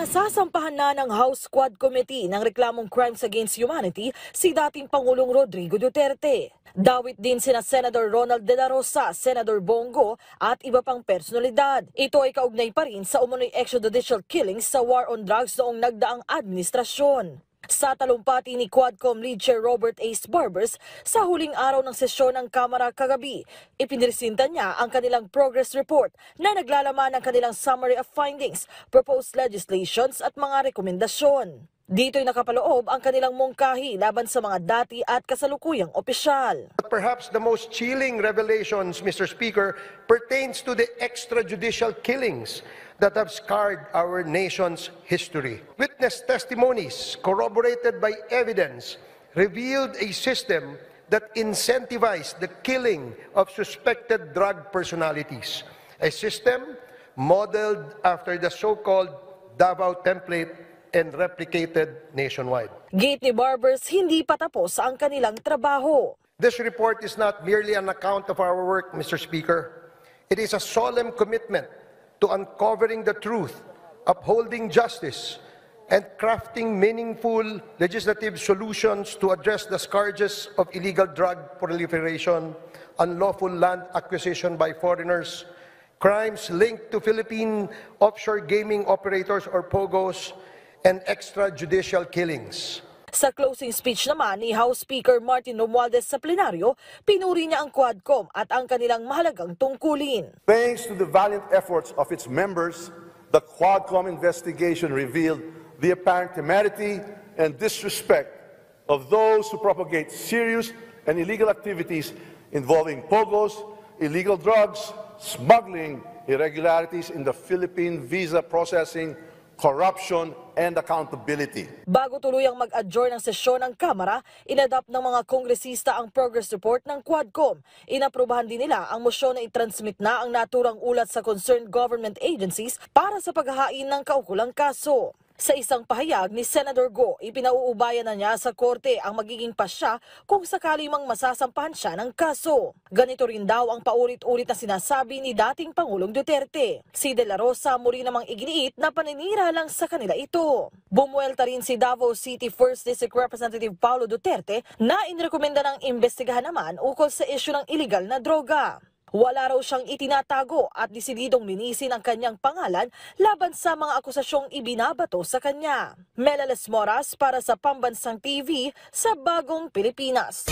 Nasasampahan na ng House Quad Committee ng reklamong Crimes Against Humanity si dating Pangulong Rodrigo Duterte. Dawit din sina Senator Ronald De La Rosa, Senator Bongo at iba pang personalidad. Ito ay kaugnay pa rin sa umunoy extrajudicial killings sa war on drugs noong nagdaang administrasyon. Sa talumpati ni Quadcom Lead Chair Robert A. Barbers sa huling araw ng sesyon ng Kamara kagabi, ipinresinta niya ang kanilang progress report na naglalaman ng kanilang summary of findings, proposed legislations at mga rekomendasyon. Dito'y nakapaloob ang kanilang mungkahi laban sa mga dati at kasalukuyang opisyal. Perhaps the most chilling revelations, Mr. Speaker, pertains to the extrajudicial killings that have scarred our nation's history. Witness testimonies corroborated by evidence revealed a system that incentivized the killing of suspected drug personalities, a system modeled after the so-called Davao template and replicated nationwide. Gate ni Barbers, hindi pa tapos ang kanilang trabaho. This report is not merely an account of our work, Mr. Speaker. It is a solemn commitment to uncovering the truth, upholding justice, and crafting meaningful legislative solutions to address the scourges of illegal drug proliferation, unlawful land acquisition by foreigners, crimes linked to Philippine offshore gaming operators or POGOs, and extrajudicial killings. Sa closing speech naman ni House Speaker Martin Romualdez sa plenaryo, pinuri niya ang Quadcom at ang kanilang mahalagang tungkulin. Thanks to the valiant efforts of its members, the Quadcom investigation revealed the apparent temerity and disrespect of those who propagate serious and illegal activities involving POGOs, illegal drugs, smuggling, irregularities in the Philippine visa processing, corruption, and accountability. Bago tuluyang mag-adjourn ang sesyon ng Kamara, inadapt ng mga kongresista ang progress report ng Quadcom. Inaprubahan din nila ang mosyon na i-transmit na ang naturang ulat sa concerned government agencies para sa paghahain ng kaukulang kaso. Sa isang pahayag ni Senator Go, ipinauubayan na niya sa korte ang magiging pasya kung sakali mang masasampahan siya ng kaso. Ganito rin daw ang paulit-ulit na sinasabi ni dating Pangulong Duterte. Si De La Rosa muli namang iginiit na paninira lang sa kanila ito. Bumuelta rin si Davao City 1st District Representative Paulo Duterte na inirekomenda ng imbestigahan naman ukol sa isyu ng iligal na droga. Wala raw siyang itinatago at desididong linisin ang kanyang pangalan laban sa mga akusasyong ibinabato sa kanya. Melales Moras para sa Pambansang TV sa Bagong Pilipinas.